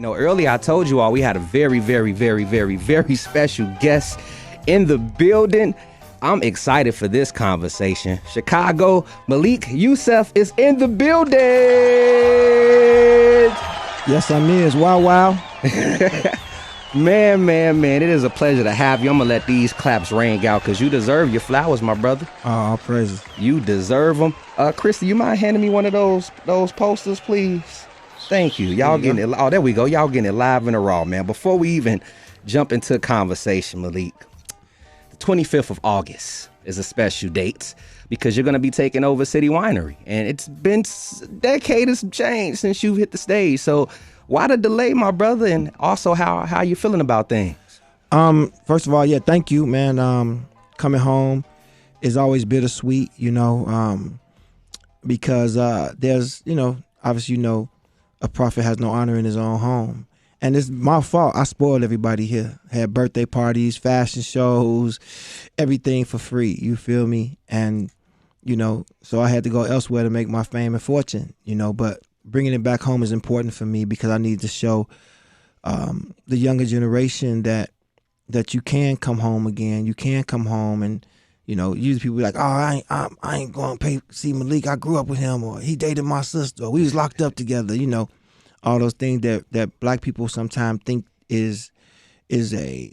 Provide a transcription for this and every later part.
Earlier I told you all we had a very, very, very, very, very special guest in the building. I'm excited for this conversation. Chicago, Malik Yusef is in the building. Yes, I'm is. Wow, wow. Man, it is a pleasure to have you. I'm going to let these claps ring out because you deserve your flowers, my brother. Oh, praises. You deserve them. Christy, you mind handing me one of those posters, please? Thank you. Y'all getting it. Oh, there we go. Y'all getting it live and raw, man. Before we even jump into conversation, Malik, the 25th of August is a special date because you're going to be taking over City Winery. And it's been a decade of some change since you've hit the stage. So why the delay, my brother? And also, how you feeling about things? First of all, yeah, thank you, man. Coming home is always bittersweet, because there's, obviously, a prophet has no honor in his own home. And it's my fault. I spoiled everybody here. Had birthday parties, fashion shows, everything for free. You feel me? And, so I had to go elsewhere to make my fame and fortune, but bringing it back home is important for me because I need to show the younger generation that you can come home again. You can come home and, usually people be like, oh, I ain't going to see Malik. I grew up with him, or he dated my sister, or we was locked up together, all those things that black people sometimes think is a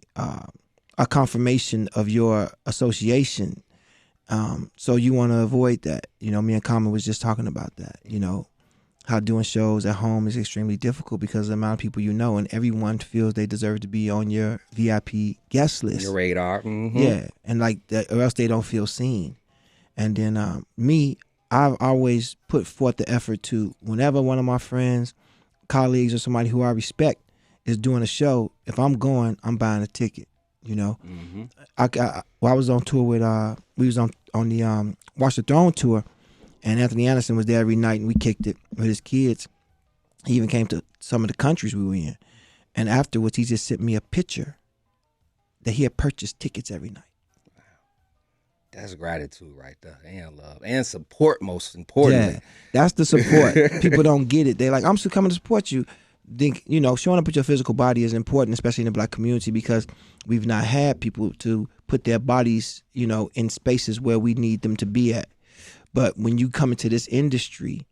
confirmation of your association. So you want to avoid that. Me and Common was just talking about that, how doing shows at home is extremely difficult because of the amount of people and everyone feels they deserve to be on your VIP guest list. Your radar. Mm-hmm. Yeah, and like that, or else they don't feel seen. And then I've always put forth the effort to, whenever one of my friends, colleagues, or somebody who I respect is doing a show, if I'm going, I'm buying a ticket, Mm-hmm. I was on tour with, we was on the Watch the Throne tour, and Anthony Anderson was there every night, and we kicked it with his kids. He even came to some of the countries we were in. And afterwards, he just sent me a picture that he had purchased tickets every night. Wow. That's gratitude right there, and love, and support, most importantly. Yeah, that's the support. People don't get it. They're like, I'm still coming to support you. Showing up with your physical body is important, especially in the black community, because we've not had people to put their bodies, in spaces where we need them to be at. But when you come into this industry,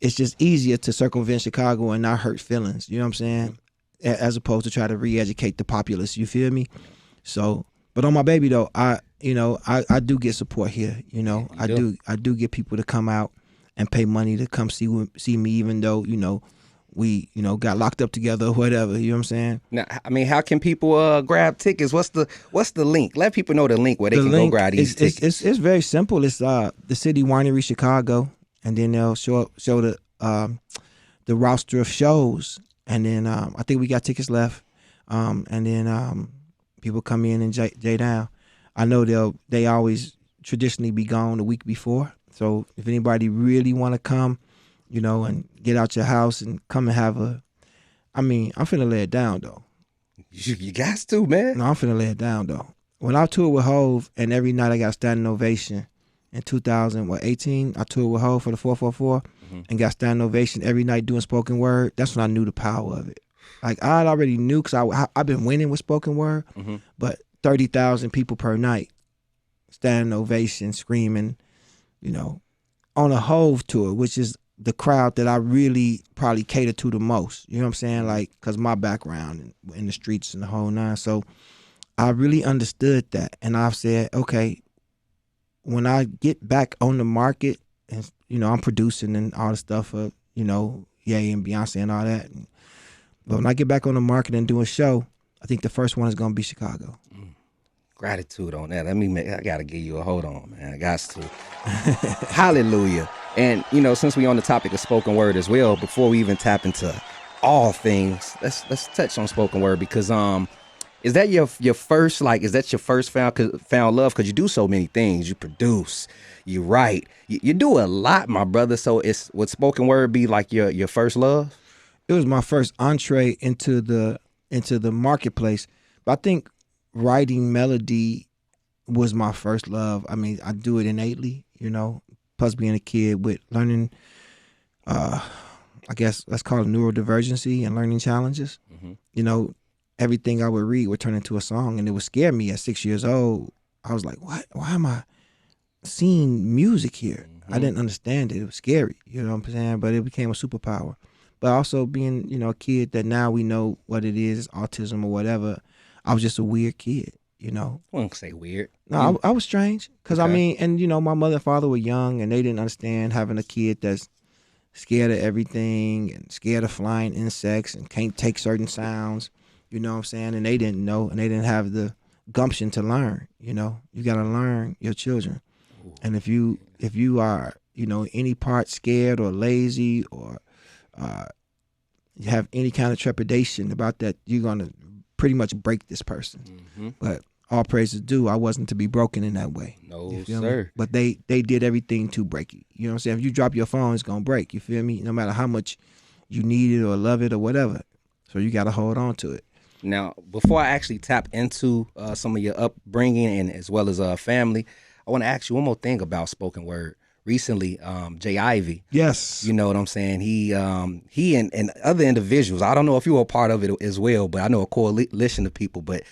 it's just easier to circumvent Chicago and not hurt feelings. You know what I'm saying? As opposed to try to re-educate the populace. You feel me? So, but on my baby though, I do get support here. I do get people to come out and pay money to come see me, even though we got locked up together or whatever. You know what I'm saying? Now, how can people grab tickets? What's the link? Let people know the link where they can go grab these tickets. It's very simple. It's the City Winery Chicago, and then they'll show the roster of shows, and then I think we got tickets left, and then people come in and J down. I know they always traditionally be gone the week before, so if anybody really want to come, and get out your house and come and have I'm finna lay it down though. You got to, man. No, I'm finna lay it down though. When I toured with Hov, and every night I got standing ovation. In 2018, I toured with Hov for the 444, and got standing ovation every night doing spoken word. That's when I knew the power of it. Like, I already knew, because I've been winning with spoken word, but 30,000 people per night, standing ovation, screaming, on a Hov tour, which is the crowd that I really probably cater to the most. You know what I'm saying? Like, because my background in the streets and the whole nine. So I really understood that. And I've said, okay, when I get back on the market, and, I'm producing and all the stuff for, Ye and Beyonce and all that. But when I get back on the market and do a show, I think the first one is going to be Chicago. Gratitude on that. I got to give you a hold on, man. I got to. Hallelujah. And, since we on the topic of spoken word as well, before we even tap into all things, let's touch on spoken word, because is that your first, is that your first found love? Because you do so many things. You produce, you write, you do a lot, my brother. So would spoken word be like your first love? It was my first entree into the marketplace. But I think writing melody was my first love. I do it innately, plus being a kid with learning I guess let's call it neurodivergency and learning challenges. You know, everything I would read would turn into a song, and it would scare me at 6 years old. I was like, what? Why am I seeing music here? I didn't understand it. It was scary, you know what I'm saying? But it became a superpower. But also being, you know, a kid that now we know what it is, autism or whatever, I was just a weird kid, you know? I wouldn't say weird. No, I was strange. Because, Okay. I mean, and, you know, my mother and father were young, and they didn't understand having a kid that's scared of everything and scared of flying insects and can't take certain sounds, you know what I'm saying? And they didn't know, and they didn't have the gumption to learn, you know? You got to learn your children. And if you are, you know, any part scared or lazy or you have any kind of trepidation about that, you're going to pretty much break this person. But all praise is due, I wasn't to be broken in that way. No, You feel sir. me? But they did everything to break it. You know what I'm saying? If you drop your phone, it's going to break. You feel me? No matter how much you need it or love it or whatever. So you got to hold on to it. Now, before I actually tap into some of your upbringing and as well as family, I want to ask you one more thing about spoken word. Recently, Jay Ivy, Yes. you know what I'm saying? He and other individuals, I don't know if you were a part of it as well, but I know a coalition of people. But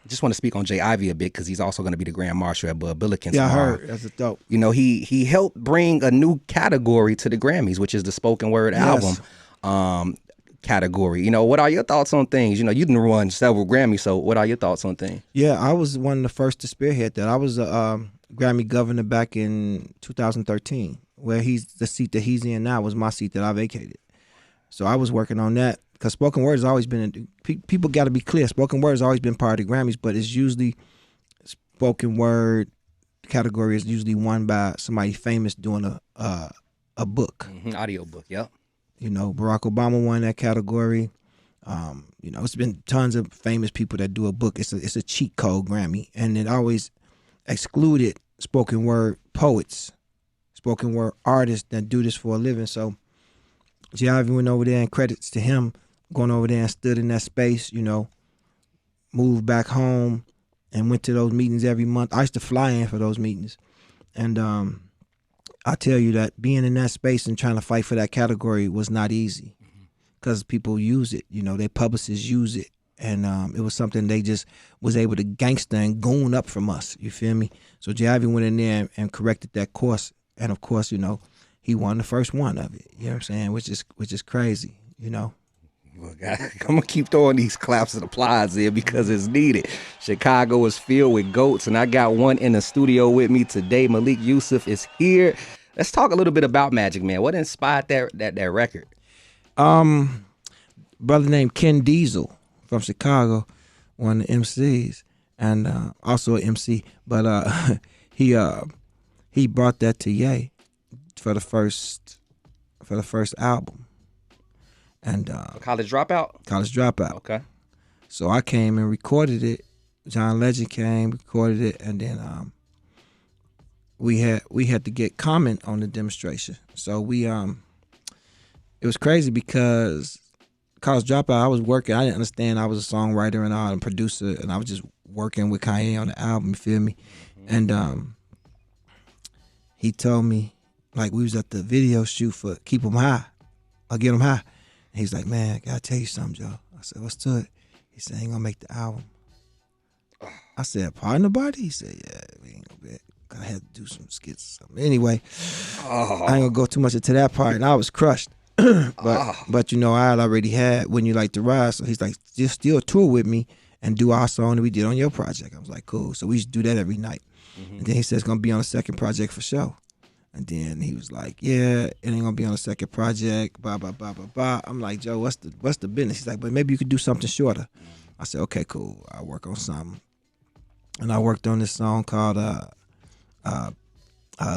just want to speak on Jay Ivy a bit because he's also going to be the Grand Marshal at Bud Billikens. Yeah, I tomorrow. heard. That's a dope. You know, he helped bring a new category to the Grammys, which is the spoken word Yes. album category. You know, what are your thoughts on things? You know, you didn't run several Grammys, so what are your thoughts on things? Yeah, I was one of the first to spearhead that. I was a Grammy governor back in 2013, where the seat that he's in now was my seat that I vacated. So I was working on that because spoken word has always been, people got to be clear, spoken word has always been part of the Grammys, but it's usually spoken word category is usually won by somebody famous doing a book. Audio book, yep. You know, Barack Obama won that category. You know, it's been tons of famous people that do a book. It's a cheat code Grammy, and it always excluded spoken word poets, spoken word artists that do this for a living. So J.I.V. went over there, and credits to him going over there and stood in that space, you know, moved back home and went to those meetings every month. I used to fly in for those meetings. And I tell you that being in that space and trying to fight for that category was not easy because people use it, you know, their publicists use it. And it was something they just was able to gangster and goon up from us. You feel me? So J.I.V. went in there and corrected that course. And of course, you know, he won the first one of it. You know what I'm saying? Which is crazy, you know. Well, God, I'm going to keep throwing these claps and applause in because it's needed. Chicago is filled with GOATs, and I got one in the studio with me today. Malik Yusef is here. Let's talk a little bit about Magic Man. What inspired that record? Brother named Ken Diesel from Chicago, one of the MCs, and also an MC. But he brought that to Ye for the first album, and College Dropout? College Dropout. Okay. So I came and recorded it. John Legend came, recorded it, and then we had to get comment on the demonstration. So it was crazy because College Dropout, I was working. I didn't understand I was a songwriter and all and producer, and I was just working with Kanye on the album. You feel me? And he told me, like, we was at the video shoot for Keep 'Em High or Get 'Em High. And he's like, man, I gotta tell you something, Joe. I said, what's to it? He said, I ain't gonna make the album. I said, pardon the body? He said, yeah, we ain't gonna be. I had to do some skits or something. Anyway, I ain't gonna go too much into that part. And I was crushed. But you know, I had already had When You Like to Ride. So he's like, just still tour with me and do our song that we did on your project. I was like, cool. So we used to do that every night. And then he said it's gonna be on the second project for sure. And then he was like, yeah, it ain't gonna be on the second project, blah, blah, blah, blah, blah. I'm like, Joe, what's the business? He's like, but maybe you could do something shorter. I said, okay, cool. I'll work on something. And I worked on this song called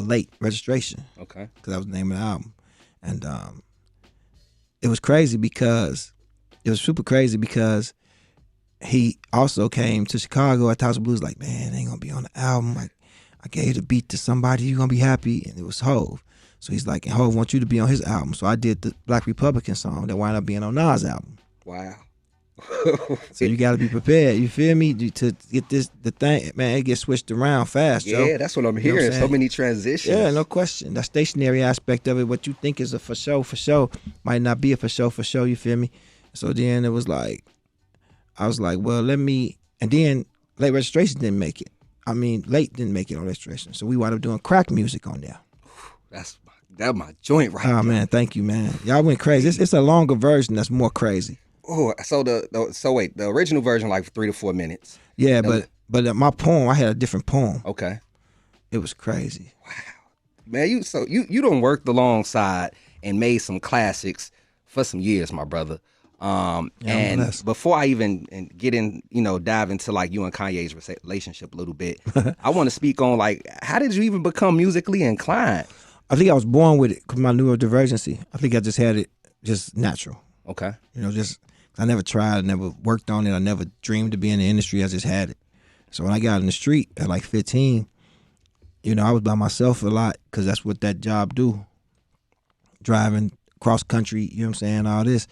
Late Registration. Okay. Because that was the name of the album. And it was crazy because, it was super crazy because he also came to Chicago at House of Blues like, man, it ain't gonna be on the album. Like, I gave the beat to somebody, you gonna be happy. And it was Hov. So he's like, and Hov wants you to be on his album. So I did the Black Republican song that wound up being on Nas' album. Wow. So you got to be prepared. You feel me? To get the thing, man, it gets switched around fast, Joe. Yeah, that's what I'm hearing. You know what I'm so many transitions. Yeah, no question. The stationary aspect of it, what you think is a for sure, might not be a for sure, you feel me? So then it was like, I was like, well, let me, and then late registration didn't make it. I mean, late didn't make it on registration. So we wound up doing crack music on there. That's my joint right there. Oh, man, thank you, man. Y'all went crazy. It's a longer version that's more crazy. Oh, so wait, the original version like 3 to 4 minutes. Yeah, but my poem, I had a different poem. Okay. It was crazy. Wow. Man, you done worked alongside and made some classics for some years, my brother. And before I even get in, dive into like you and Kanye's relationship a little bit, I want to speak on like, how did you even become musically inclined? I think I was born with it because my neurodivergency. I think I just had it just natural. Okay. Just I never tried, I never worked on it. I never dreamed to be in the industry. I just had it. So when I got in the street at like 15, I was by myself a lot because that's what that job do. Driving cross country, you know what I'm saying, all this.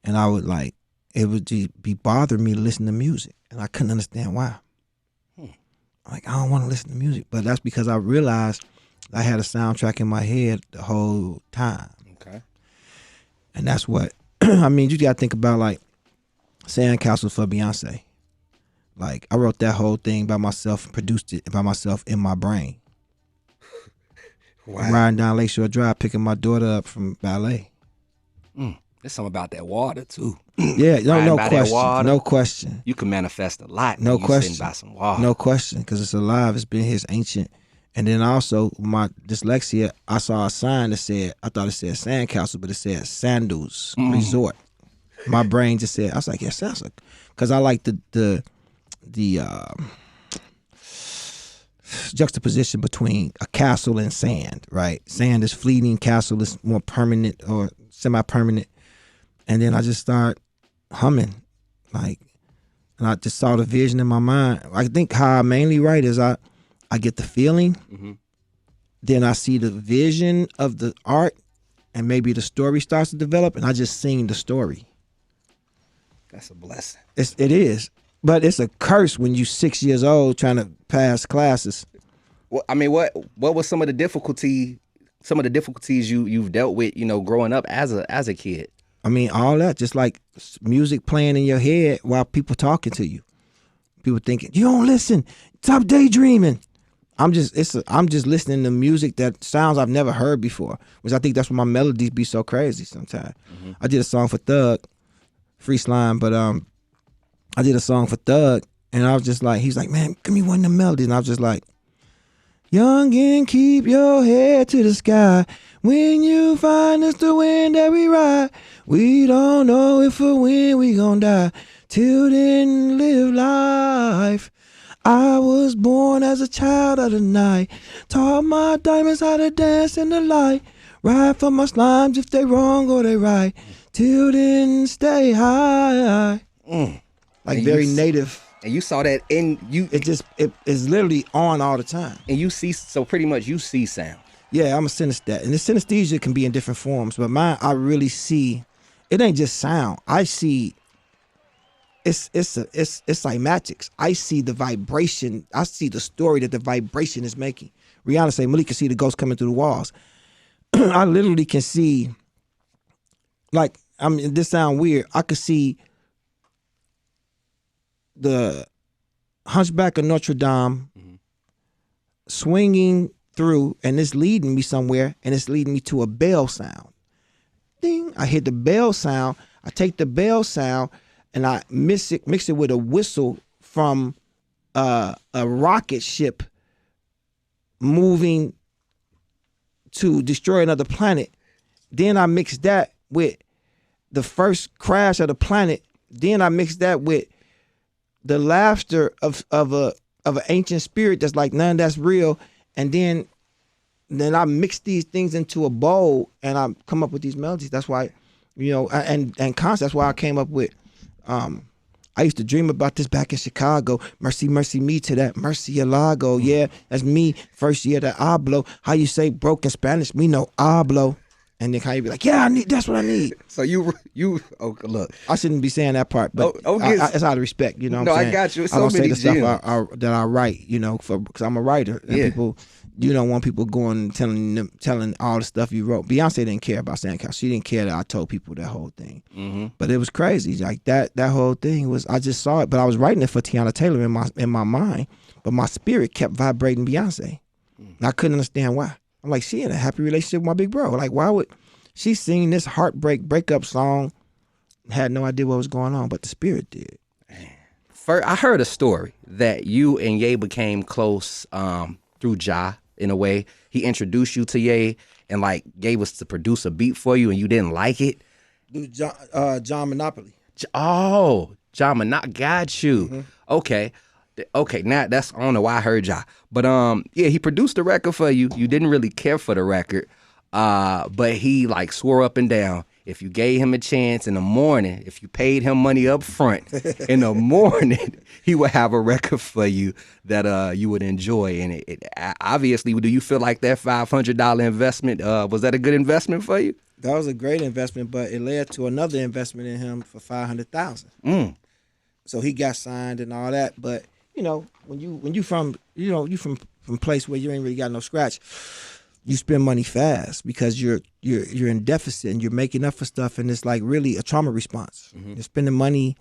And I would like, it would just be bothering me to listen to music. And I couldn't understand why. Like, I don't want to listen to music. But that's because I realized I had a soundtrack in my head the whole time. Okay. And that's what, I mean, you got to think about like Sandcastles for Beyonce. Like, I wrote that whole thing by myself and produced it by myself in my brain. Wow. Riding down Lakeshore Drive, picking my daughter up from ballet. There's something about that water too. Yeah, no question. No question. You can manifest a lot. No question. Sitting by some water. No question, because it's alive. It's been his ancient. And then also, my dyslexia, I saw a sign that said, I thought it said Sandcastle, but it said Sandals Resort. My brain just said, I was like, yeah, sounds like, because I like the juxtaposition between a castle and sand, right? Sand is fleeting, castle is more permanent or semi-permanent. And then I just start humming, like, and I just saw the vision in my mind. I think how I mainly write is I get the feeling, then I see the vision of the art, and maybe the story starts to develop, and I just sing the story. That's a blessing. It is, but it's a curse when you're 6 years old trying to pass classes. Well, I mean, what was some of the difficulties you've dealt with, growing up as a kid? I mean, all that, just like music playing in your head while people talking to you. People thinking, you don't listen, stop daydreaming. I'm just listening to music that sounds I've never heard before, which I think that's why my melodies be so crazy sometimes. I did a song for Thug, Free Slime, but I did a song for Thug, and I was just like, he's like, man, give me one of the melodies, and I was just like, youngin', keep your head to the sky. When you find it's the wind that we ride, we don't know if or when we gon' die. Till then, live life. I was born as a child of the night. Taught my diamonds how to dance in the light. Ride for my slimes if they wrong or they right. Till then, stay high. Like very native. And you saw that in you. It is literally on all the time. And you see, so pretty much you see sound. Yeah, I'm a synesthete. And the synesthesia can be in different forms. But mine, I really see, it ain't just sound. I see, it's like magic. I see the vibration. I see the story that the vibration is making. Rihanna say, Malik can see the ghost coming through the walls. I literally can see, like, I mean, this sound weird. I could see the Hunchback of Notre Dame swinging through, and it's leading me somewhere, and it's leading me to a bell sound. Ding! I hear the bell sound. I take the bell sound, and I mix it with a whistle from a rocket ship moving to destroy another planet. Then I mix that with the first crash of the planet. Then I mix that with the laughter of an ancient spirit that's like, none that's real. And then I mix these things into a bowl, and I come up with these melodies. That's why, and concepts. That's why I came up with, I used to dream about this back in Chicago. Mercy, mercy me to that Murcielago. Yeah, that's me. First year that I blow. How you say broke in Spanish? Me no hablo. And then Kanye be like, yeah, that's what I need. So look. I shouldn't be saying that part, but it's out of respect, you know what I'm saying? I got you. It's I don't so say many the stuff gems. that I write, you know, because I'm a writer. And people, you don't want people going and telling all the stuff you wrote. Beyonce didn't care about Sandcastle. She didn't care that I told people that whole thing. Mm-hmm. But it was crazy. Like that whole thing was, I just saw it, but I was writing it for Tiana Taylor in my mind, but my spirit kept vibrating Beyonce. And I couldn't understand why. I'm like, she in a happy relationship with my big bro. Like, why would she sing this breakup song? Had no idea what was going on, but the spirit did. First, I heard a story that you and Ye became close through Ja in a way. He introduced you to Ye and like Ye was to produce a beat for you and you didn't like it. Dude, John Monopoly. John Monopoly. Got you. Mm-hmm. Okay, now that's, I don't know why I heard Ja. But he produced the record for you. You didn't really care for the record. But he like swore up and down, if you gave him a chance in the morning, if you paid him money up front, in the morning, he would have a record for you that you would enjoy. And it obviously, do you feel like that $500 investment, was that a good investment for you? That was a great investment, but it led to another investment in him for $500,000. So he got signed and all that. But you know, when you from a place where you ain't really got no scratch, you spend money fast because you're in deficit and you're making up for stuff, and it's like really a trauma response. Mm-hmm. You're spending money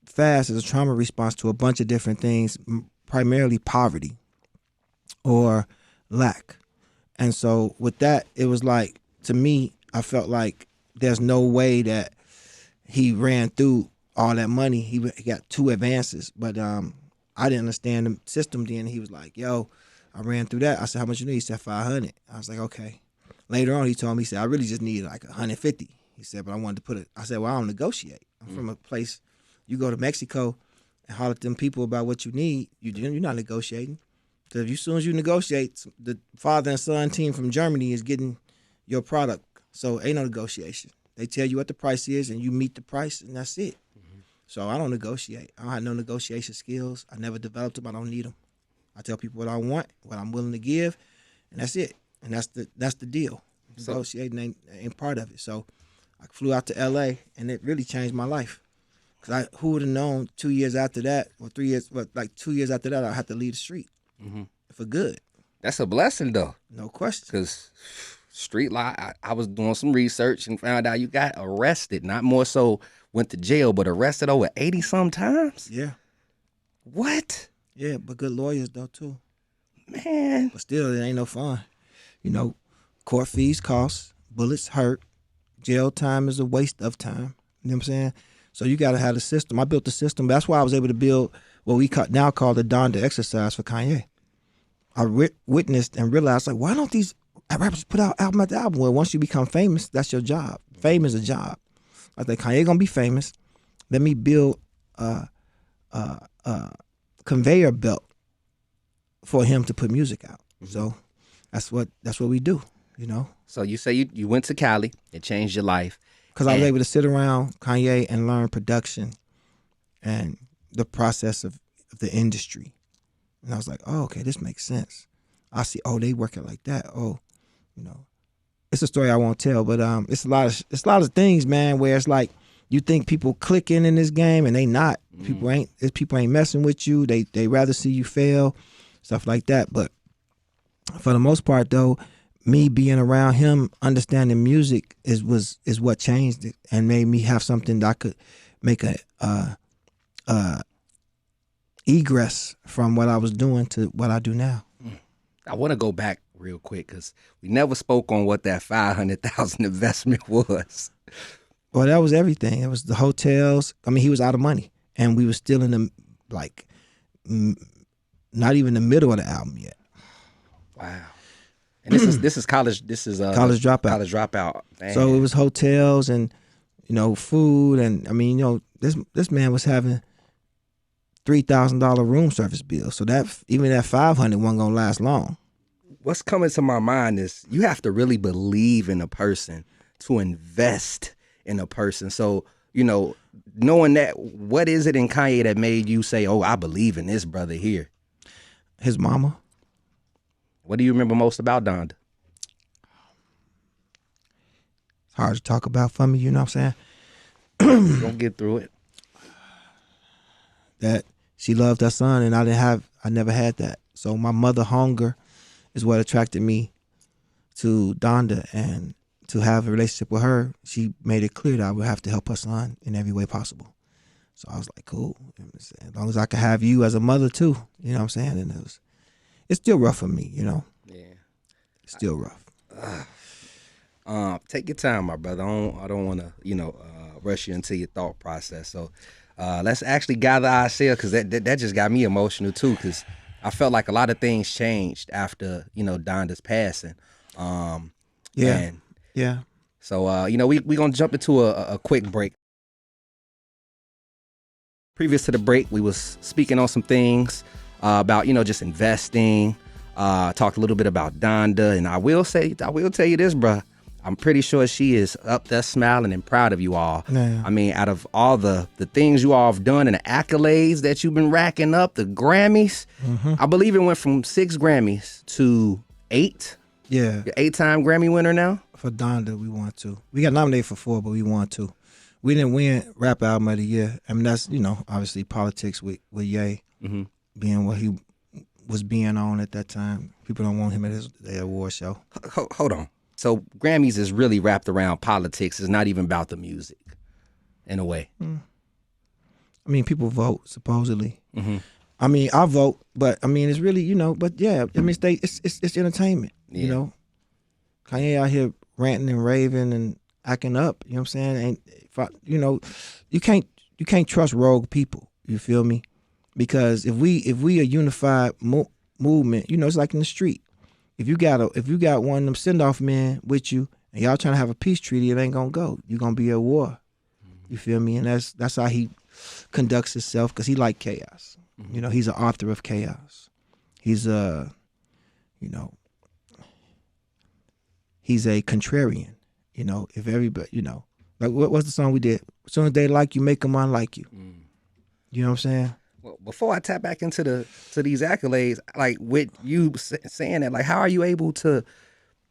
fast as a trauma response to a bunch of different things, primarily poverty or lack. And so with that, it was like, to me, I felt like there's no way that he ran through all that money. He got 2 advances, but I didn't understand the system then. He was like, yo, I ran through that. I said, how much you need? He said, 500. I was like, okay. Later on, he told me, he said, I really just need like 150. He said, but I wanted to put it. I said, well, I don't negotiate. I'm from a place, you go to Mexico and holler at them people about what you need, you're not negotiating. Because as soon as you negotiate, the father and son team from Germany is getting your product. So ain't no negotiation. They tell you what the price is and you meet the price and that's it. Mm-hmm. So I don't negotiate. I don't have no negotiation skills. I never developed them. I don't need them. I tell people what I want, what I'm willing to give, and that's it. And that's the deal. Negotiating ain't part of it. So I flew out to L.A. and it really changed my life. Because who would have known 2 years after that, or 3 years, like 2 years after that, I had to leave the street for good. That's a blessing, though. No question. Because street life, I was doing some research and found out you got arrested. Not more so went to jail, but arrested over 80 sometimes. Yeah. What? Yeah, but good lawyers though too. Man. But still, it ain't no fun. You know, court fees cost, bullets hurt, jail time is a waste of time. You know what I'm saying? So you got to have a system. I built the system. That's why I was able to build what we now call the Donda exercise for Kanye. I witnessed and realized, like, why don't these rappers put out album after album? Well, once you become famous, that's your job. Fame is a job. I think Kanye gonna be famous. Let me build conveyor belt for him to put music out. Mm-hmm. So that's what we do, you know. So you say you went to Cali, it changed your life. Because I was able to sit around Kanye and learn production and the process of the industry. And I was like, oh, okay, this makes sense. I see, oh, they work it like that. Oh, you know. It's a story I won't tell, but it's a lot of things, man, where it's like you think people clicking in this game and they not. Mm-hmm. People ain't messing with you. They rather see you fail, stuff like that. But for the most part, though, me being around him, understanding music is what changed it and made me have something that I could make a egress from what I was doing to what I do now. I want to go back real quick because we never spoke on what that $500,000 investment was. Well, that was everything. It was the hotels. I mean, he was out of money, and we were still in the not even the middle of the album yet. Wow. And this is college. This is college dropout. College dropout. Man. So it was hotels and food, and I mean this man was having $3,000 room service bill. So that even that $500 wasn't gonna last long. What's coming to my mind is you have to really believe in a person to invest in a person. So, knowing that, what is it in Kanye that made you say, oh, I believe in this brother here? His mama. What do you remember most about Donda? hard to talk about for me. You know what I'm saying? Don't get through it. That she loved her son, and I never had that. So my mother hunger is what attracted me to Donda, and to have a relationship with her, she made it clear that I would have to help her son in every way possible. So I was like, cool. As long as I can have you as a mother too, you know what I'm saying? And it's still rough for me, you know? Yeah. It's still rough. Take your time, my brother. I don't want to, rush you into your thought process. So let's actually gather ourselves, because that just got me emotional too, because I felt like a lot of things changed after, Donda's passing. Yeah. So, we're going to jump into a quick break. Previous to the break, we was speaking on some things about, just investing, talked a little bit about Donda. And I will tell you this, bruh. I'm pretty sure she is up there smiling and proud of you all. Yeah. I mean, out of all the things you all have done and the accolades that you've been racking up, the Grammys, I believe it went from 6 Grammys to 8. Yeah. You're 8-time Grammy winner now? For Donda, we won 2. We got nominated for 4, but we won 2. We didn't win Rap Album of the Year. I mean, that's, obviously politics with Ye being what he was being on at that time. People don't want him at the award show. Hold on. So Grammys is really wrapped around politics. It's not even about the music, in a way. I mean, people vote, supposedly. I mean, I vote, but I mean, it's really, but yeah, I mean, it's entertainment, Kanye out here ranting and raving and acting up, you know what I'm saying? You can't trust rogue people, you feel me? Because if we a unified movement, it's like in the street. If you got one of them send-off men with you and y'all trying to have a peace treaty, it ain't gonna go. You're gonna be at war. You feel me? And that's how he conducts himself, because he like chaos. He's an author of chaos. He's he's a contrarian. If everybody, like what's the song we did? As soon as they like you, make them unlike you. You know what I'm saying? Well, before I tap back into these accolades, like with you saying that, like, how are you able to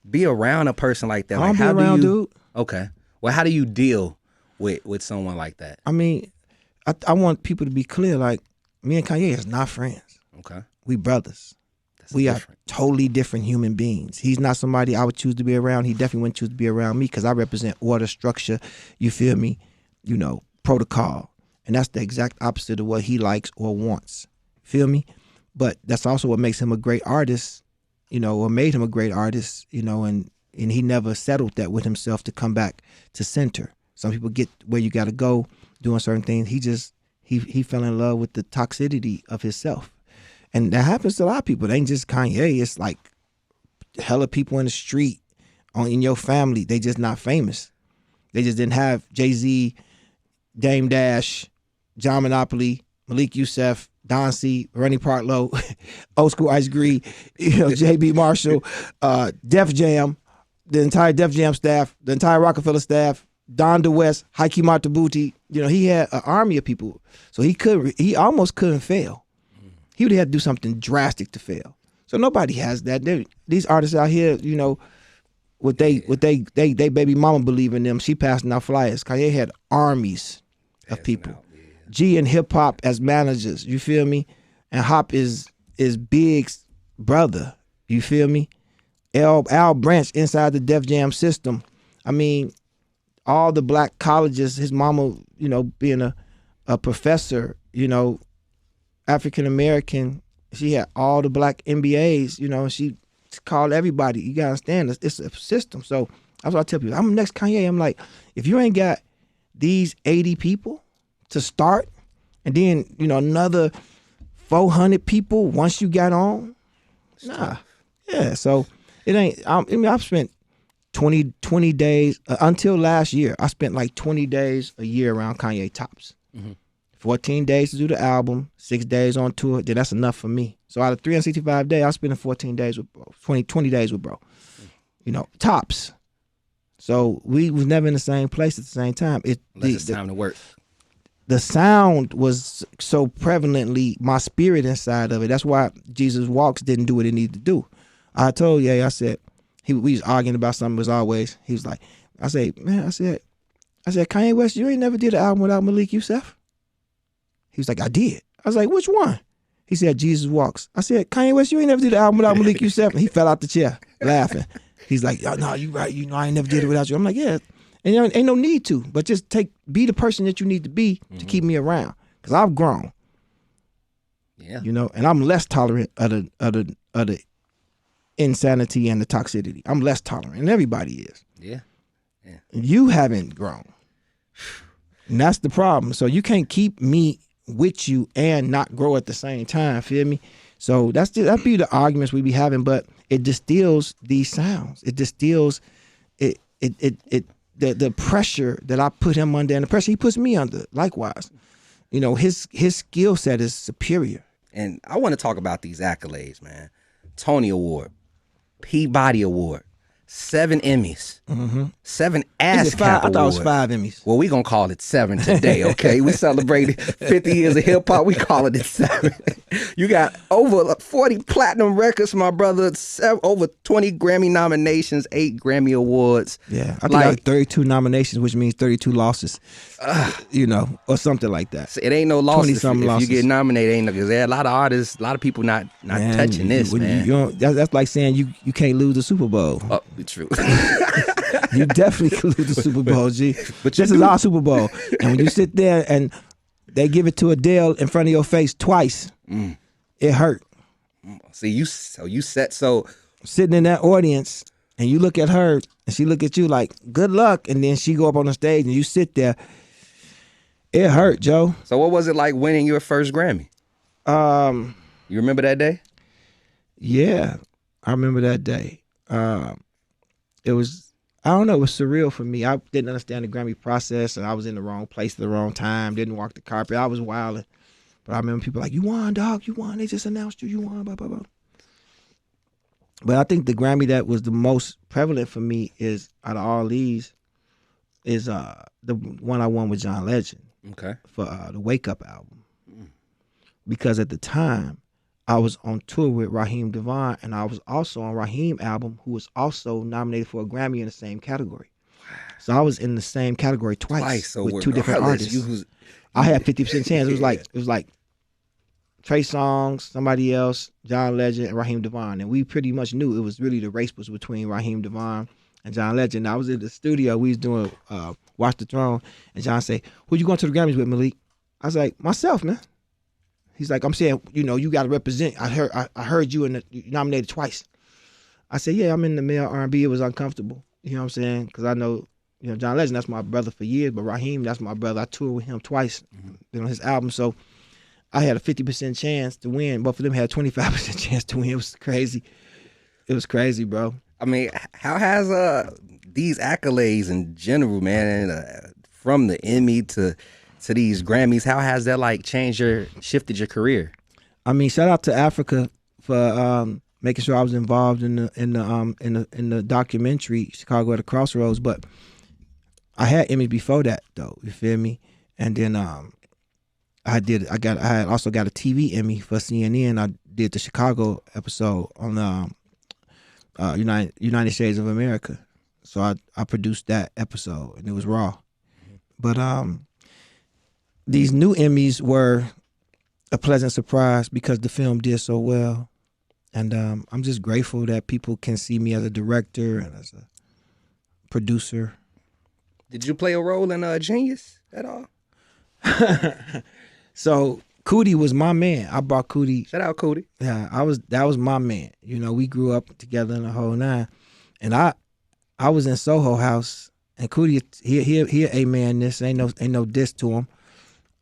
be around a person like that? Like, I don't be around, dude. Okay. Well, how do you deal with someone like that? I mean, I want people to be clear. Like, me and Kanye is not friends. Okay. We brothers. We are totally different human beings. He's not somebody I would choose to be around. He definitely wouldn't choose to be around me, because I represent order, structure, you feel me? Protocol. And that's the exact opposite of what he likes or wants. Feel me? But that's also what makes him a great artist, or made him a great artist, and he never settled that with himself to come back to center. Some people get where you got to go doing certain things. He fell in love with the toxicity of himself. And that happens to a lot of people. It ain't just Kanye. It's like hella people in the street, in your family. They just not famous. They just didn't have Jay-Z, Dame Dash, John Monopoly, Malik Yusef, Don C, Ronnie Partlow, Old School Ice Green, J.B. Marshall, Def Jam, the entire Def Jam staff, the entire Rockefeller staff, Donda West, Hakeem Atabuti. He had an army of people. So he almost couldn't fail. He would have to do something drastic to fail. So nobody has that. These artists out here, what they baby mama believe in them. She passing out flyers. Kanye had armies of people. G and hip hop as managers. You feel me? And Hop is Big's brother. You feel me? Al Branch inside the Def Jam system. I mean, all the black colleges. His mama, being a professor. African American. She had all the black MBAs. She called everybody. You gotta understand, it's a system. So that's what I tell people. I'm next Kanye. I'm like, if you ain't got these 80 people to start, and then another 400 people once you got on, yeah. So it ain't. I've spent 20 days until last year. I spent like 20 days a year around Kanye tops. 14 days to do the album, 6 days on tour. Then that's enough for me. So out of 365 days, I spent 14 days with bro, 20 days with bro. Tops. So we was never in the same place at the same time. It's time to work. The sound was so prevalently my spirit inside of it. That's why Jesus Walks didn't do what it needed to do. I told I said, we was arguing about something as always. He was like, I say, man, I said, Kanye West, you ain't never did an album without Malik Yusef? He was like, I did. I was like, which one? He said, Jesus Walks. I said, Kanye West, you ain't never did an album without Malik Yusef? And he fell out the chair laughing. He's like, oh, no, you right. You know, I ain't never did it without you. I'm like, yeah. And you know, ain't no need to, but just be the person that you need to be to keep me around. Because I've grown. Yeah. You know, and I'm less tolerant of the insanity and the toxicity. I'm less tolerant, and everybody is. Yeah. Yeah. You haven't grown. And that's the problem. So you can't keep me with you and not grow at the same time, feel me? So that'd be the arguments we be having, but it distills these sounds. It distills the pressure that I put him under and the pressure he puts me under, likewise. You know, his skill set is superior. And I want to talk about these accolades, man. Tony Award, Peabody Award, 7 Emmys, 7 ASCAP I thought it was Awards. 5 Emmys. Well, we gonna call it 7 today, okay? We celebrated 50 years of hip hop. We calling it 7. You got over 40 platinum records, my brother. Over 20 Grammy nominations, 8 Grammy awards. Yeah, I think I had 32 nominations, which means 32 losses. You know, or something like that. It ain't no loss if losses. you get nominated. Ain't no, because there are a lot of artists, a lot of people not touching this, man. That's like saying you can't lose the Super Bowl. Oh, true. You definitely can lose the Super Bowl, G. But this is our Super Bowl. And when you sit there and they give it to Adele in front of your face twice, it hurt. See, sitting in that audience and you look at her and she look at you like, good luck. And then she go up on the stage and you sit there. It hurt, Joe. So what was it like winning your first Grammy? You remember that day? Yeah, I remember that day. It was, I don't know, it was surreal for me. I didn't understand the Grammy process, and I was in the wrong place at the wrong time, didn't walk the carpet. I was wilding. But I remember people like, you won, dog, you won. They just announced you won, blah, blah, blah. But I think the Grammy that was the most prevalent for me is, out of all these, is the one I won with John Legend. Okay. For the Wake Up album. Because at the time, I was on tour with Rakim Devon, and I was also on Rakim album, who was also nominated for a Grammy in the same category. So I was in the same category twice so with 2 different artists. I had 50% chance. It was like Trey Songz, somebody else, John Legend, and Rakim Devon, and we pretty much knew it was really the race was between Rakim Devon and John Legend. I was in the studio. We was doing Watch the Throne, and John said, "Who you going to the Grammys with, Malik?" I was like, "Myself, man." He's like, I'm saying, you know, you got to represent. I heard you nominated twice. I said, yeah, I'm in the male R&B. It was uncomfortable. You know what I'm saying? Because I know, you know, John Legend, that's my brother for years, but Rakim, that's my brother. I toured with him twice on his album. So I had a 50% chance to win. Both of them had a 25% chance to win. It was crazy. It was crazy, bro. I mean, how has these accolades in general, man, from the Emmy to these Grammys, how has that shifted your career? I mean, shout out to Africa for making sure I was involved in the documentary Chicago at the Crossroads. But I had Emmys before that, though. You feel me? And then I also got a TV Emmy for CNN. I did the Chicago episode on United Shades of America. So I produced that episode, and it was raw. But these new Emmys were a pleasant surprise because the film did so well. And I'm just grateful that people can see me as a director and as a producer. Did you play a role in Jeen-Yuhs at all? So Cootie was my man. I brought Cootie. Shout out Cootie. Yeah, that was my man. You know, we grew up together in the whole nine. And I was in Soho House, and Cootie, he a man. This ain't no diss to him.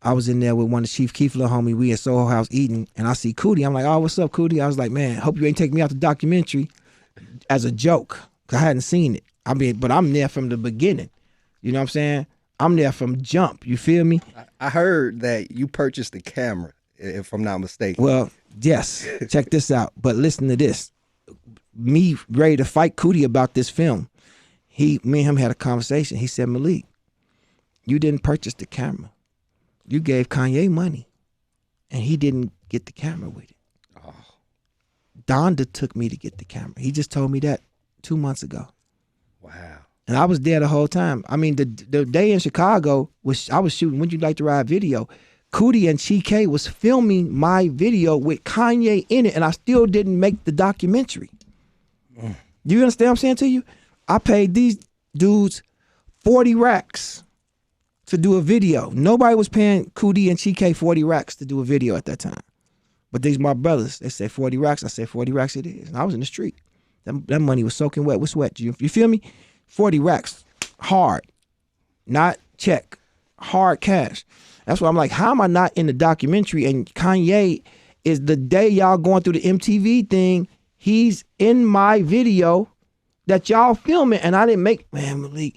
I was in there with one of Chief Keef little homie. We at Soho House eating, and I see Cootie. I'm like, oh, what's up, Cootie? I was like, man, hope you ain't take me out the documentary as a joke, because I hadn't seen it. I mean, but I'm there from the beginning. You know what I'm saying? I'm there from jump. You feel me? I heard that you purchased the camera, if I'm not mistaken. Well, yes. Check this out. But listen to this. Me ready to fight Cootie about this film. Me and him had a conversation. He said, Malik, you didn't purchase the camera. You gave Kanye money, and he didn't get the camera with it. Oh. Donda took me to get the camera. He just told me that 2 months ago. Wow. And I was there the whole time. I mean, the day in Chicago, I was shooting Would You Like to Ride video. Cootie and Chike was filming my video with Kanye in it, and I still didn't make the documentary. You understand what I'm saying to you? I paid these dudes 40 racks to do a video. Nobody was paying Cootie and Chike 40 racks to do a video at that time. But these my brothers. They said 40 racks. I said 40 racks it is. And I was in the street. That money was soaking wet with sweat. You feel me? 40 racks. Hard. Not check. Hard cash. That's why I'm like, how am I not in the documentary? And Kanye is the day y'all going through the MTV thing. He's in my video that y'all filming. And I didn't make, man, Malik.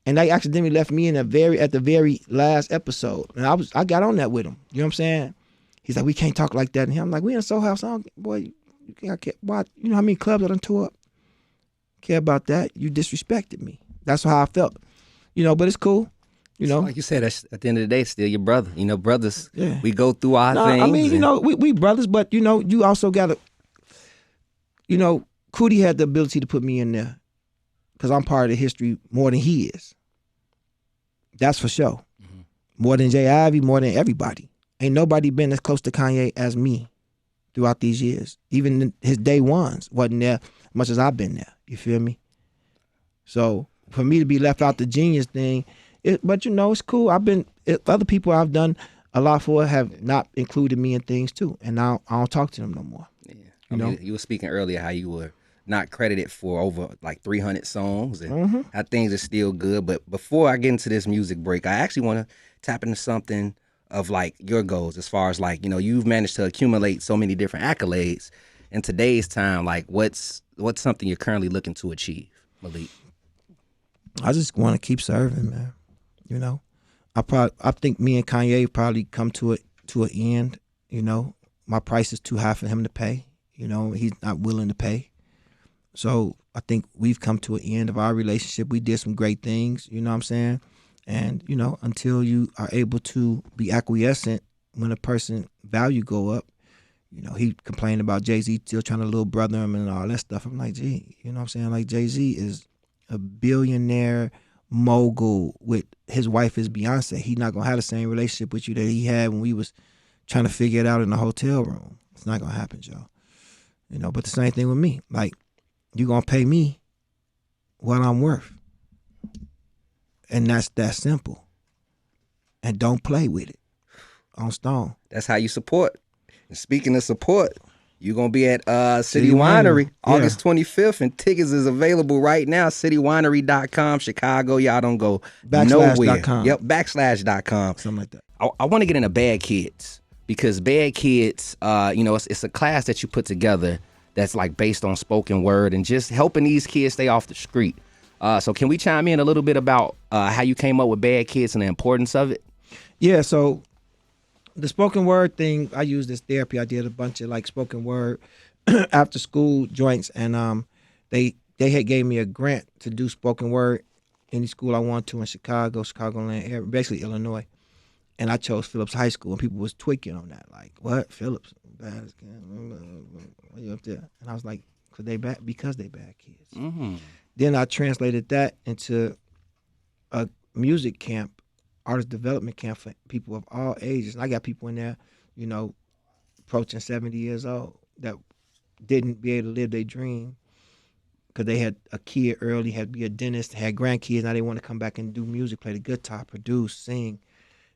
And they accidentally left me in at the very last episode. And I got on that with him. You know what I'm saying? He's like, we can't talk like that. And I'm like, we in a Soul House. Boy, I can't, why, you know how many clubs I done tore up? Care about that. You disrespected me. That's how I felt. You know, but it's cool. You know, so like you said, that's, at the end of the day, still your brother. You know, brothers, yeah. We go through our things. I mean, you know, we brothers, but you know, you also got to, you know, Cootie had the ability to put me in there because I'm part of the history more than he is. That's for sure. Mm-hmm. More than Jay Ivy, more than everybody. Ain't nobody been as close to Kanye as me throughout these years. Even his day ones wasn't there as much as I've been there. You feel me? So for me to be left out the genius thing, but you know, it's cool. Other people I've done a lot for have not included me in things too. And now I don't talk to them no more. Yeah. You know? You were speaking earlier how you were not credited for over like 300 songs and how things are still good. But before I get into this music break, I actually want to tap into something of like your goals as far as like, you know, you've managed to accumulate so many different accolades in today's time. Like what's something you're currently looking to achieve, Malik? I just want to keep serving, man. You know, I think me and Kanye probably come to an end. You know, my price is too high for him to pay. You know, he's not willing to pay. So I think we've come to an end of our relationship. We did some great things, you know what I'm saying? And, you know, until you are able to be acquiescent when a person value go up, you know, he complained about Jay-Z still trying to little brother him and all that stuff. I'm like, gee, you know what I'm saying? Like Jay-Z is a billionaire mogul with his wife is Beyonce. He's not going to have the same relationship with you that he had when we was trying to figure it out in the hotel room. It's not going to happen, Joe. You know, but the same thing with me. Like, you going to pay me what I'm worth. And that's that simple. And don't play with it on Stone. That's how you support. And speaking of support, you're going to be at City Winery August 25th, and tickets is available right now, citywinery.com, Chicago. Y'all don't go nowhere. .com. Yep, /.com. Something like that. I want to get into Bad Kids because Bad Kids, you know, it's a class that you put together that's like based on spoken word and just helping these kids stay off the street. So can we chime in a little bit about how you came up with Bad Kids and the importance of it? Yeah, so the spoken word thing, I used this therapy. I did a bunch of like spoken word after school joints, and they had gave me a grant to do spoken word any school I wanted to in Chicagoland area, basically Illinois. And I chose Phillips High School, and people was tweaking on that, like, what, Phillips? Bad as why you up there? And I was like, because they bad kids. Mm-hmm. Then I translated that into a music camp, artist development camp for people of all ages. And I got people in there, you know, approaching 70 years old that didn't be able to live their dream because they had a kid early, had to be a dentist, had grandkids. Now they want to come back and do music, play the guitar, produce, sing.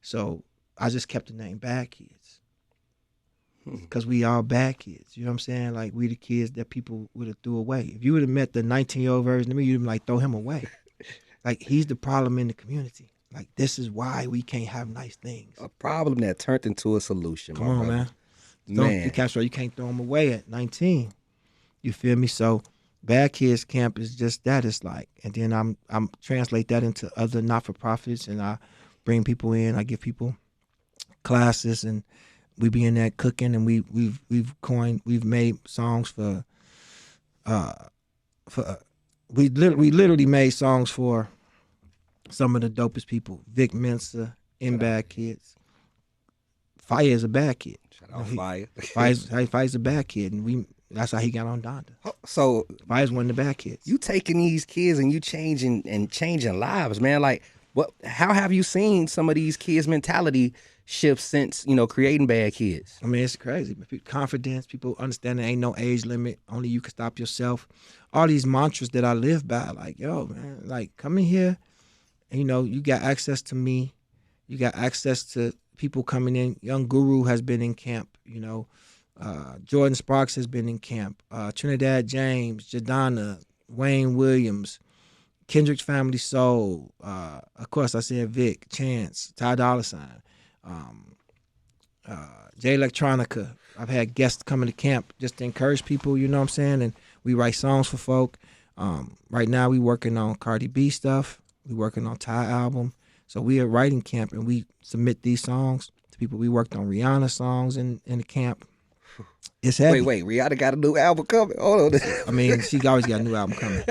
So I just kept the name Bad Kids. Because we all bad kids. You know what I'm saying? Like, we the kids that people would have threw away. If you would have met the 19-year-old version of me, you'd have been like, throw him away. Like, he's the problem in the community. Like, this is why we can't have nice things. A problem that turned into a solution. Come on, man. You can't throw him away at 19. You feel me? So Bad Kids Camp is just that. It's like, and then I'm translate that into other not-for-profits, and I bring people in. I give people classes, and we be in there cooking, and we've made songs we literally made songs for some of the dopest people. Vic Mensa in Bad Kids. Fire is a bad kid. Shout out Fire. Fire's a bad kid, and That's how he got on Donda. So I was one of the bad kids. you taking these kids and you changing lives, man. Like, how have you seen some of these kids' mentality shift since, creating Bad Kids? I mean, it's crazy. Confidence, people understand there ain't no age limit. Only you can stop yourself. All these mantras that I live by, like, yo, man, like, come in here, and, you got access to me. You got access to people coming in. Young Guru has been in camp, Jordan Sparks has been in camp. Trinidad James, Jadonna, Wayne Williams, Kendrick's Family Soul. Of course, I said Vic, Chance, Ty Dolla $ign, Jay Electronica. I've had guests coming to camp just to encourage people, you know what I'm saying? And we write songs for folk. Right now we working on Cardi B stuff. We working on Ty album. So we are writing camp and we submit these songs to people. We worked on Rihanna songs in the camp. It's heavy. Wait, Rihanna got a new album coming? Hold on. I mean, she always got a new album coming.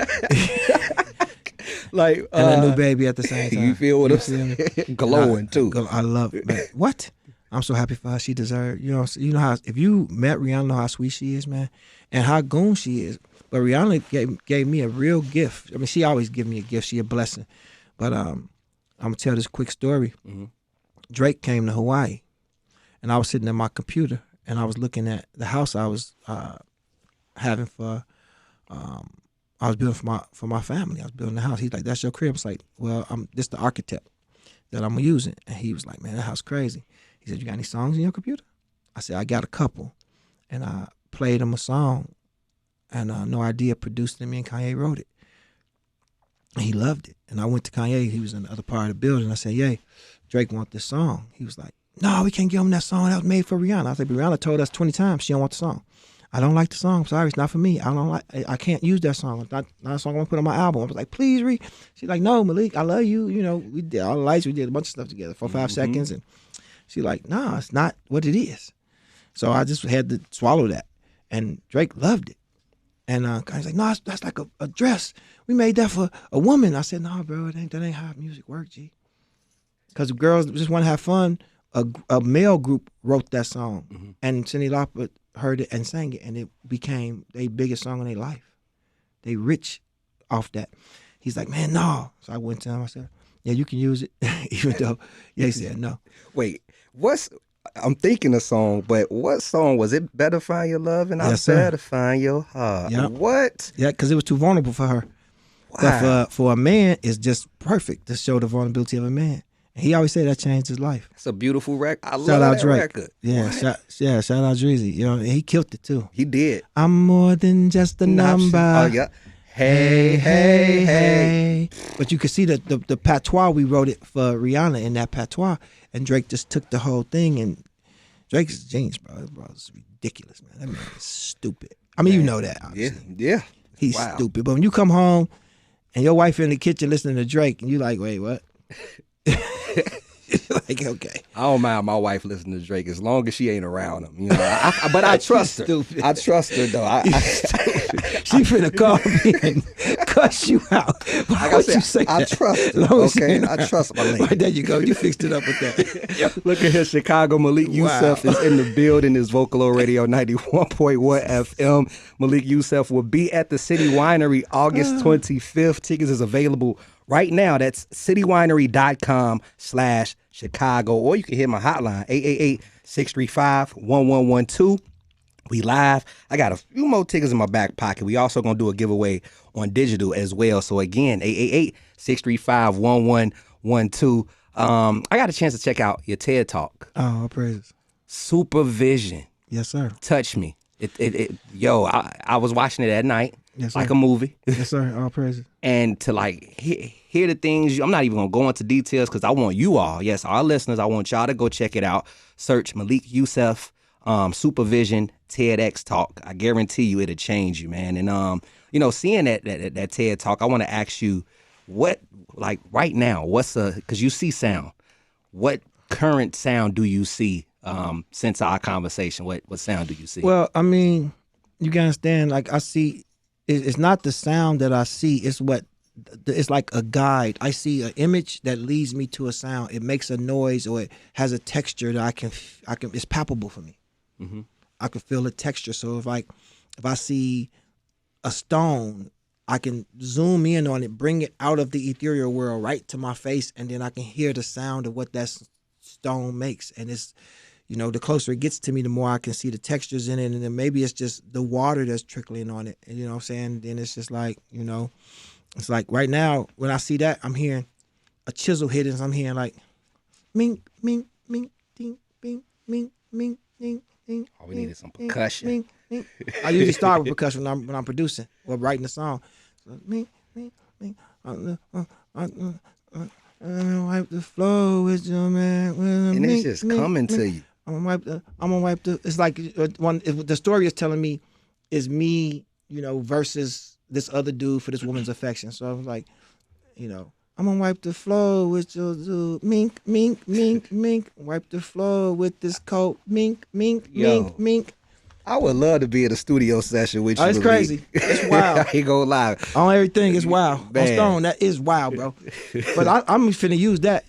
Like, and a new baby at the same time. You feel what I'm saying? Glowing too. I love it, man. What? I'm so happy for her. She deserved. You know how if you met Rihanna, know how sweet she is, man, and how goon she is. But Rihanna gave me a real gift. I mean, she always give me a gift. She a blessing. But I'm gonna tell this quick story. Mm-hmm. Drake came to Hawaii, and I was sitting at my computer, and I was looking at the house I was having for. I was building for my family. I was building the house. He's like, "That's your crib." I was like, "Well, this the architect that I'm using." And he was like, "Man, that house crazy." He said, "You got any songs in your computer?" I said, "I got a couple," and I played him a song, and No Idea produced it. And me and Kanye wrote it. And he loved it. And I went to Kanye. He was in the other part of the building. I said, "Yay, Drake want this song." He was like, "No, we can't give him that song. That was made for Rihanna." I said, "Rihanna told us 20 times she don't want the song. I don't like the song. I'm sorry, it's not for me. I can't use that song. It's not a song I'm gonna put on my album." I was like, "Please, Ree." She's like, "No, Malik, I love you. We did all the lights. We did a bunch of stuff together for 5 seconds." And she's like, "No, it's not what it is." So I just had to swallow that. And Drake loved it. And Kanye's like, "No, that's like a dress. We made that for a woman." I said, "No, bro, that ain't how music works, G." Because girls just want to have fun. A male group wrote that song, and Cyndi Lauper heard it and sang it, and it became their biggest song in their life. They rich off that. He's like, "Man, no." So I went to him. I said, "Yeah, you can use it," even though he said no. Wait, I'm thinking a song, but what song was it? "Better Find Your Love" and Yes, "I Better Find Your Heart." Yep. What? Yeah, because it was too vulnerable for her. Wow. But for a man, it's just perfect to show the vulnerability of a man. And he always said that changed his life. It's a beautiful record. I Shout love out that Drake. record. Yeah, shout out Dreezy. And he killed it too. He did. I'm more than just a number. Oh yeah. Hey, hey, hey. But you can see the patois, we wrote it for Rihanna in that patois, and Drake just took the whole thing. And Drake's a genius, bro. It's ridiculous, man. That man is stupid. I mean, you know that, obviously. Yeah. He's stupid. But when you come home and your wife in the kitchen listening to Drake, and you like, "Wait, what?" Like, okay. I don't mind my wife listening to Drake as long as she ain't around him. But I trust her. Stupid. I trust her though. She finna call me and cuss you out. Why would you say I that? trust her. Okay, I trust my lady. Right, there you go. You fixed it up with that. Look at here, Chicago. Malik Yusef is in the building. Is Vocalo Radio 91.1 FM. Malik Yusef will be at the City Winery August 25th. Tickets is available right now. That's citywinery.com/Chicago. Or you can hit my hotline, 888-635-1112. We live. I got a few more tickets in my back pocket. We also going to do a giveaway on digital as well. So again, 888-635-1112. I got a chance to check out your TED Talk. Oh, all praises. Supervision. Yes, sir. Touch me. I was watching it at night. Yes, sir. Like a movie. Yes, sir. All praises. And to hear the things, I'm not even going to go into details because I want you all, yes, our listeners, I want y'all to go check it out. Search Malik Yusef, Supervision, TEDx Talk. I guarantee you it'll change you, man. And, seeing that TED Talk, I want to ask you what, like right now, because you see sound, what current sound do you see since our conversation? What sound do you see? Well, I mean, you can understand, like I see, it's not the sound that I see, it's like a guide. I see an image that leads me to a sound. It makes a noise or it has a texture that I can it's palpable for me. Mm-hmm. I can feel the texture. So If I see a stone, I can zoom in on it, bring it out of the ethereal world right to my face, and then I can hear the sound of what that stone makes. And it's, the closer it gets to me, the more I can see the textures in it. And then maybe it's just the water that's trickling on it. And you know what I'm saying? Then it's just like, it's like right now when I see that, I'm hearing a chisel hit, and I'm hearing like, mink, mink, mink, ding, bing, mink, mink, ding, ding. All we need is some percussion. Mink, mink. I usually start with percussion when I'm producing or writing the song. So, mink, mink, mink. Wipe the floor with your man. And it's just coming to you. I'm gonna wipe the. It's like the story is telling me is me, versus this other dude for this woman's affection. So I was like, I'm gonna wipe the floor with your dude. Mink, mink, mink, mink. Wipe the floor with this coat. Mink, mink, mink, mink. I would love to be in a studio session with you. Oh, it's crazy. It's wild. I ain't gonna lie. On everything, it's wild. Man. On Stone, that is wild, bro. But I'm finna use that.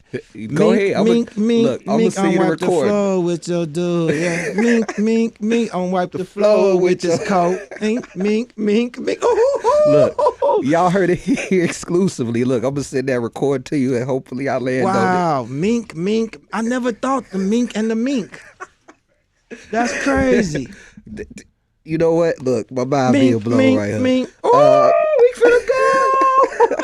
Go ahead. Mink, mink, I'm gonna see you wipe the floor with your dude. Yeah. Mink, mink, mink. I'm wipe the floor with this coat. Mink, mink, mink, mink. Look, y'all heard it here exclusively. Look, I'm gonna sit there, record to you, and hopefully I land on it. Wow, mink, mink. I never thought the mink and the mink. That's crazy. You know what? Look, my mind being blown mink, right here. Mink. Oh, we finna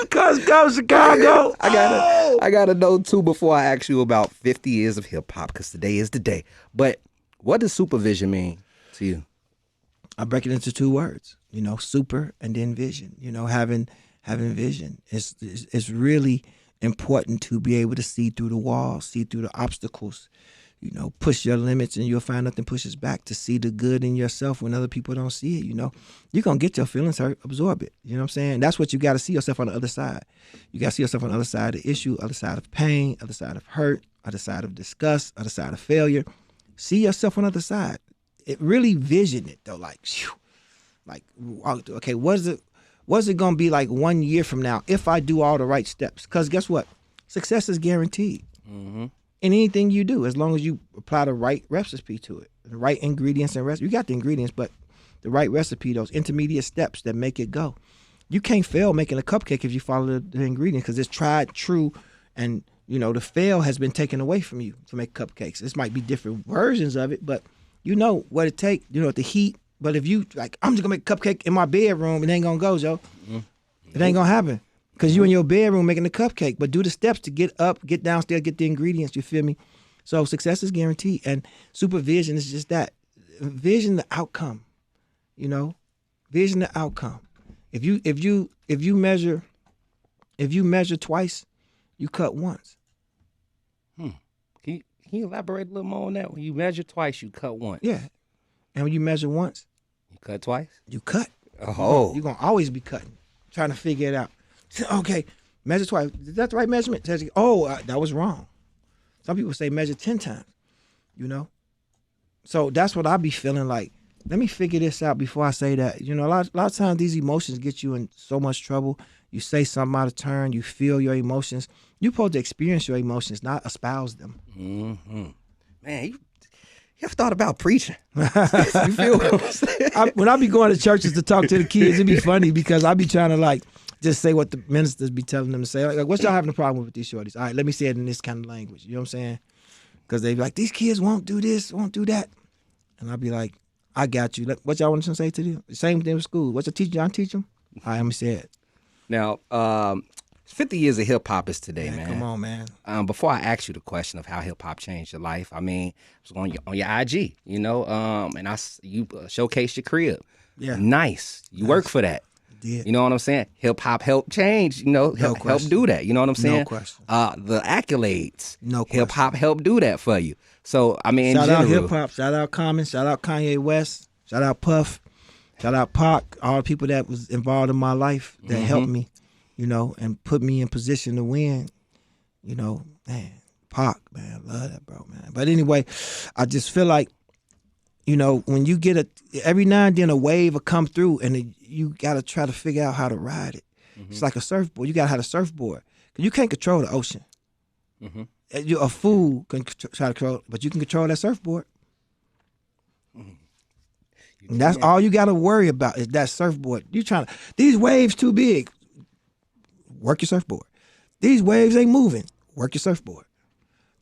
go. Go Chicago. I gotta know too before I ask you about 50 years of hip hop, because today is the day. But what does supervision mean to you? I break it into two words. Super and then vision. Having vision. It's really important to be able to see through the walls, see through the obstacles. Push your limits, and you'll find nothing pushes back, to see the good in yourself when other people don't see it. You're going to get your feelings hurt, absorb it. You know what I'm saying? That's what you got to see yourself on the other side. You got to see yourself on the other side of the issue, other side of pain, other side of hurt, other side of disgust, other side of failure. See yourself on the other side. It really vision it, though. Okay, what's it going to be like 1 year from now if I do all the right steps? Because guess what? Success is guaranteed. Mm-hmm. In anything you do, as long as you apply the right recipe to it, the right ingredients and recipe. You got the ingredients, but the right recipe, those intermediate steps that make it go. You can't fail making a cupcake if you follow the ingredients, because it's tried, true, and the fail has been taken away from you to make cupcakes. This might be different versions of it, but you know what it takes, the heat. But if you I'm just gonna make a cupcake in my bedroom, it ain't gonna go, Joe. Mm-hmm. It ain't gonna happen. Because you in your bedroom making the cupcake, but do the steps to get up, get downstairs, get the ingredients, you feel me? So success is guaranteed, and supervision is just that. Vision the outcome, Vision the outcome. If you measure twice, you cut once. Can you elaborate a little more on that? When you measure twice, you cut once. Yeah. And when you measure once, you cut twice? You cut. Oh. You're gonna always be cutting, trying to figure it out. Okay, measure twice. Is that the right measurement? That was wrong. Some people say measure 10 times, So that's what I be feeling like. Let me figure this out before I say that. A lot of times these emotions get you in so much trouble. You say something out of turn. You feel your emotions. You're supposed to experience your emotions, not espouse them. Mm-hmm. Man, you ever thought about preaching? You feel what I'm saying? When I be going to churches to talk to the kids, it be funny because I be trying to just say what the ministers be telling them to say. Like, what's y'all having a problem with these shorties? All right, let me say it in this kind of language. You know what I'm saying? Because they be like, these kids won't do this, won't do that. And I'll be like, I got you. What y'all want to say to them? The same thing with school. What's your teacher? Y'all teach them? All right, let me say it. Now, 50 years of hip hop is today, man. Come on, man. Before I ask you the question of how hip hop changed your life, I was on your IG, and you showcased your crib. Yeah. Nice. You work for that. Did. You know what I'm saying? Hip hop helped change, help do that. You know what I'm saying? No question. The accolades. No question. Hip hop helped do that for you. So, shout out hip hop, shout out Common, shout out Kanye West, shout out Puff, shout out Pac, all the people that was involved in my life that helped me, and put me in position to win. Man, Pac, man, love that bro, man. But anyway, I just feel like, when you get every now and then a wave will come through and you got to try to figure out how to ride it. Mm-hmm. It's like a surfboard. You got to have a surfboard. Because you can't control the ocean. Mm-hmm. A fool can try to control, but you can control that surfboard. Mm-hmm. And that's all you got to worry about is that surfboard. These waves too big. Work your surfboard. These waves ain't moving. Work your surfboard.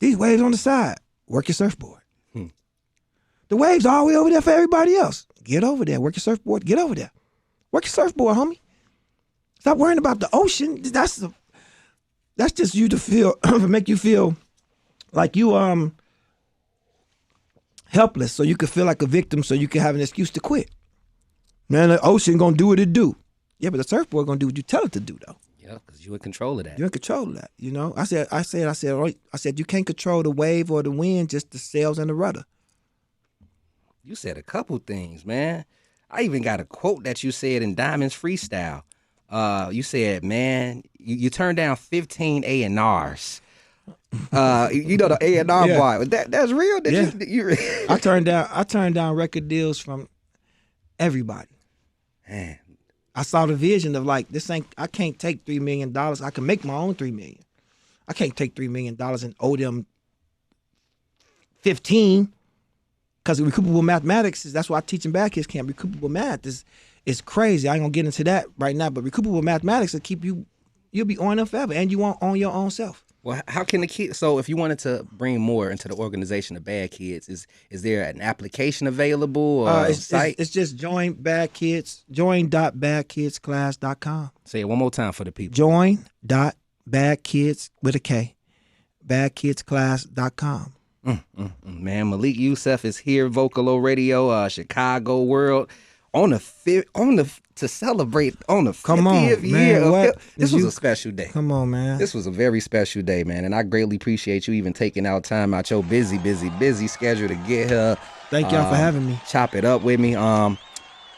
These waves on the side. Work your surfboard. The waves all the way over there for everybody else. Get over there. Work your surfboard. Get over there. Work your surfboard, homie. Stop worrying about the ocean. That's just you to feel, make you feel like you helpless, so you can feel like a victim, so you can have an excuse to quit. Man, the ocean gonna do what it do. Yeah, but the surfboard gonna do what you tell it to do, though. Yeah, because you're in control of that. You're in control of that. You know, I said, you can't control the wave or the wind, just the sails and the rudder. You said a couple things, man. I even got a quote that you said in Diamond's freestyle. You said, man, you turned down 15 A&Rs. You know the A&R boy. That's real. I turned down record deals from everybody. Man. I saw the vision of like, I can't take $3 million. I can make my own $3 million. I can't take $3 million and owe them 15. Because recoupable mathematics that's why I teach in Bad Kids Camp. Recoupable math is crazy. I ain't gonna get into that right now, but recoupable mathematics will keep you'll be on them forever, and you won't own your own self. Well, how can the kids? So, if you wanted to bring more into the organization of Bad Kids, is there an application available or site? It's just join.badkidsclass.com. Say it one more time for the people. Join.badkids with a K, badkidsclass.com. Man, Malik Yusef is here, Vocalo Radio, Chicago World, to celebrate on the 50th year. This was a special day. Come on, man. This was a very special day, man, and I greatly appreciate you even taking out time out your busy schedule to get here. Thank y'all for having me. Chop it up with me.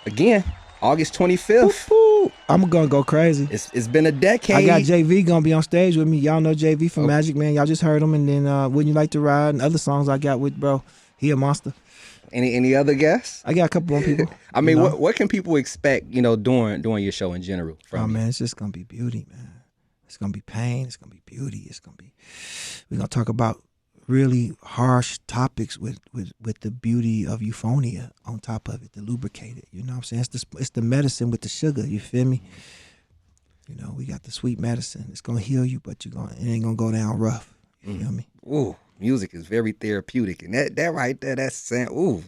Again, August 25th. Woo-hoo. I'm gonna go crazy. It's been a decade. I got JV gonna be on stage with me. Y'all know JV from Magic Man. Y'all just heard him, and then Wouldn't You Like to Ride and other songs I got with bro. He a monster. Any other guests? I got a couple more people. I mean, what can people expect? During your show in general. Man, it's just gonna be beauty, man. It's gonna be pain. It's gonna be beauty. We're gonna talk about really harsh topics with the beauty of euphonia on top of it, to lubricate it. You know what I'm saying? It's the medicine with the sugar. You feel me? We got the sweet medicine. It's gonna heal you, but it ain't gonna go down rough. You feel me? Ooh, music is very therapeutic, and that right there, that's sound. Ooh,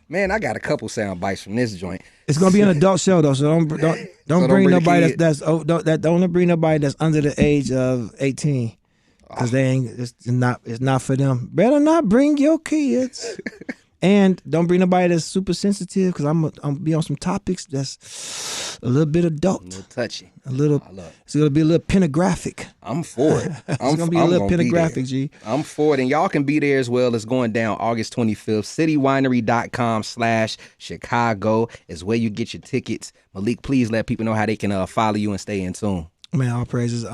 man, I got a couple sound bites from this joint. It's gonna be an adult show though, so don't bring nobody don't bring nobody that's under the age of 18. Because it's not for them. Better not bring your kids. And don't bring nobody that's super sensitive, because I'm be on some topics that's a little bit adult. A little touchy. It's going to be a little pornographic. I'm for it. It's going to be a little pornographic, G. I'm for it. And y'all can be there as well. It's going down August 25th. citywinery.com/Chicago is where you get your tickets. Malik, please let people know how they can follow you and stay in tune. Man, all praises.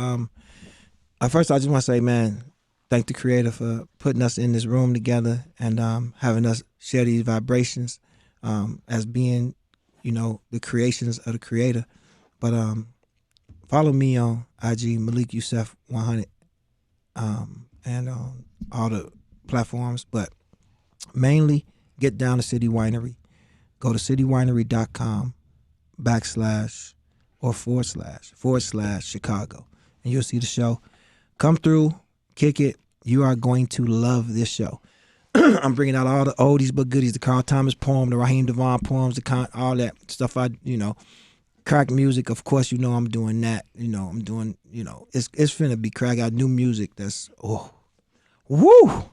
First, I just want to say, man, thank the Creator for putting us in this room together and having us share these vibrations as being, the creations of the Creator. But follow me on IG, Malik Yusef 100, and on all the platforms. But mainly, get down to City Winery. Go to citywinery.com//Chicago, and you'll see the show. Come through, kick it. You are going to love this show. I'm bringing out all the oldies but goodies, the Carl Thomas poem, the Raheem Devon poems, all that stuff. Crack music, of course, I'm doing that. I'm doing, it's finna be crack. I got new music that's, woo!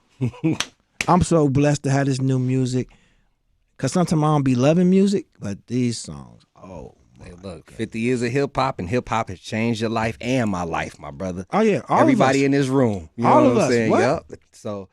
I'm so blessed to have this new music, because sometimes I don't be loving music, but these songs, Hey, look, 50 years of hip-hop, and hip-hop has changed your life and my life, my brother. Oh, yeah. Everybody in this room. You all know of what I'm us. saying? What? Yep. So